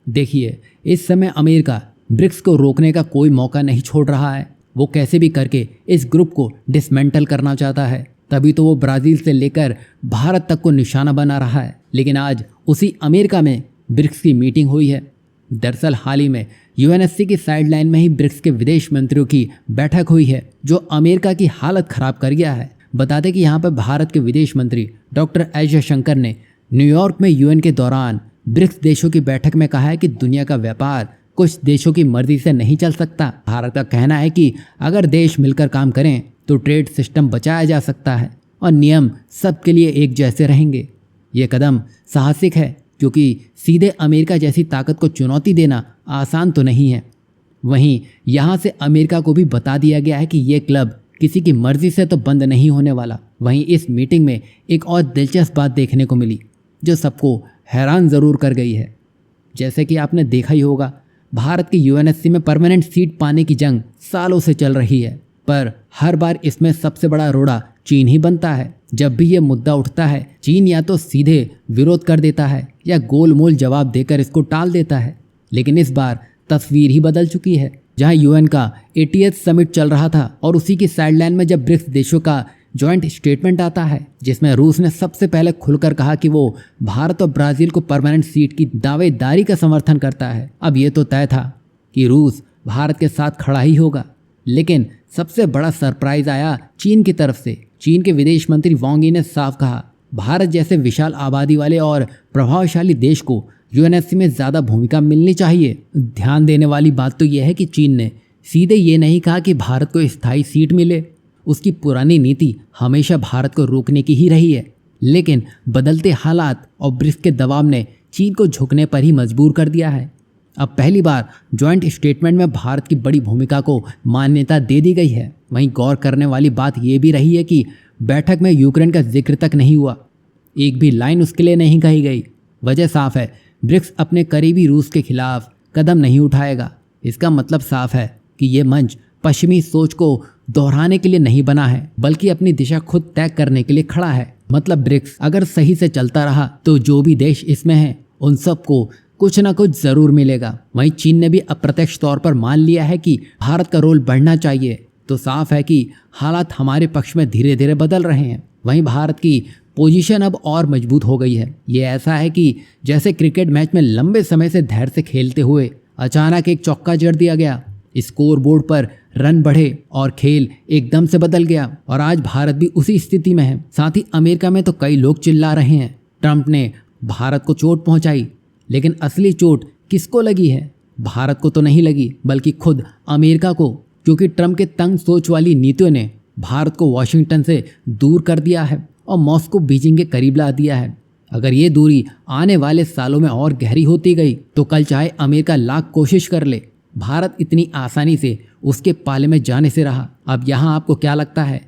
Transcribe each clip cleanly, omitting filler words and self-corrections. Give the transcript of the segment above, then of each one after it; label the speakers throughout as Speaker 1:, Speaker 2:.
Speaker 1: देखिए, इस समय अमेरिका ब्रिक्स को रोकने का कोई मौका नहीं छोड़ रहा है। वो कैसे भी करके इस ग्रुप को डिसमेंटल करना चाहता है। तभी तो वो ब्राज़ील से लेकर भारत तक को निशाना बना रहा है। लेकिन आज उसी अमेरिका में ब्रिक्स की मीटिंग हुई है। दरअसल हाल ही में यूएनएससी की साइडलाइन में ही ब्रिक्स के विदेश मंत्रियों की बैठक हुई है, जो अमेरिका की हालत खराब कर गया है। बता दें कि यहाँ पर भारत के विदेश मंत्री डॉक्टर एस जयशंकर ने न्यूयॉर्क में यूएन के दौरान ब्रिक्स देशों की बैठक में कहा है कि दुनिया का व्यापार कुछ देशों की मर्जी से नहीं चल सकता। भारत का कहना है कि अगर देश मिलकर काम करें तो ट्रेड सिस्टम बचाया जा सकता है और नियम सबके लिए एक जैसे रहेंगे। ये कदम साहसिक है, क्योंकि सीधे अमेरिका जैसी ताकत को चुनौती देना आसान तो नहीं है। वहीं यहाँ से अमेरिका को भी बता दिया गया है कि ये क्लब किसी की मर्जी से तो बंद नहीं होने वाला। वहीं इस मीटिंग में एक और दिलचस्प बात देखने को मिली, जो सबको हैरान ज़रूर कर गई है। जैसे कि आपने देखा ही होगा, भारत की यूएनएससी में परमानेंट सीट पाने की जंग सालों से चल रही है, पर हर बार इसमें सबसे बड़ा रोड़ा चीन ही बनता है। जब भी ये मुद्दा उठता है, चीन या तो सीधे विरोध कर देता है या गोलमोल जवाब देकर इसको टाल देता है। लेकिन इस बार तस्वीर ही बदल चुकी है। जहां यूएन का 80th समिट चल रहा था और उसी की साइडलाइन में जब ब्रिक्स देशों का जॉइंट स्टेटमेंट आता है, जिसमें रूस ने सबसे पहले खुलकर कहा कि वो भारत और ब्राज़ील को परमानेंट सीट की दावेदारी का समर्थन करता है। अब ये तो तय था कि रूस भारत के साथ खड़ा ही होगा, लेकिन सबसे बड़ा सरप्राइज आया चीन की तरफ से। चीन के विदेश मंत्री वांग यी ने साफ कहा, भारत जैसे विशाल आबादी वाले और प्रभावशाली देश को यूएनएससी में ज़्यादा भूमिका मिलनी चाहिए। ध्यान देने वाली बात तो यह है कि चीन ने सीधे ये नहीं कहा कि भारत को स्थायी सीट मिले। उसकी पुरानी नीति हमेशा भारत को रोकने की ही रही है, लेकिन बदलते हालात और ब्रिक्स के दबाव ने चीन को झुकने पर ही मजबूर कर दिया है। अब पहली बार जॉइंट स्टेटमेंट में भारत की बड़ी भूमिका को मान्यता दे दी गई है। वहीं गौर करने वाली बात यह भी रही है कि बैठक में यूक्रेन का जिक्र तक नहीं हुआ। एक भी लाइन उसके लिए नहीं कही गई। वजह साफ है, ब्रिक्स अपने करीबी रूस के खिलाफ कदम नहीं उठाएगा। इसका मतलब साफ है कि ये मंच पश्चिमी सोच को दोहराने के लिए नहीं बना है, बल्कि अपनी दिशा खुद तय करने के लिए खड़ा है। मतलब ब्रिक्स अगर सही से चलता रहा तो जो भी देश इसमें हैं उन सबको कुछ ना कुछ जरूर मिलेगा। वहीं चीन ने भी अप्रत्यक्ष तौर पर मान लिया है कि भारत का रोल बढ़ना चाहिए। तो साफ है कि हालात हमारे पक्ष में धीरे धीरे बदल रहे हैं। वहीं भारत की पोजीशन अब और मजबूत हो गई है। ये ऐसा है कि जैसे क्रिकेट मैच में लंबे समय से धैर्य से खेलते हुए अचानक एक चौका जड़ दिया गया, स्कोर बोर्ड पर रन बढ़े और खेल एकदम से बदल गया। और आज भारत भी उसी स्थिति में है। साथ ही अमेरिका में तो कई लोग चिल्ला रहे हैं, ट्रंप ने भारत को चोट पहुंचाई। लेकिन असली चोट किसको लगी है? भारत को तो नहीं लगी, बल्कि खुद अमेरिका को, क्योंकि ट्रंप के तंग सोच वाली नीतियों ने भारत को वॉशिंगटन से दूर कर दिया है और मॉस्को बीजिंग के करीब ला दिया है। अगर ये दूरी आने वाले सालों में और गहरी होती गई तो कल चाहे अमेरिका लाख कोशिश कर ले, भारत इतनी आसानी से उसके पाले में जाने से रहा। अब यहाँ आपको क्या लगता है,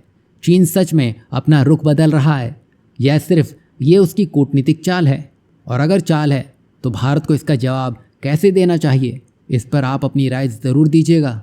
Speaker 1: चीन सच में अपना रुख बदल रहा है या सिर्फ ये उसकी कूटनीतिक चाल है? और अगर चाल है तो भारत को इसका जवाब कैसे देना चाहिए? इस पर आप अपनी राय ज़रूर दीजिएगा।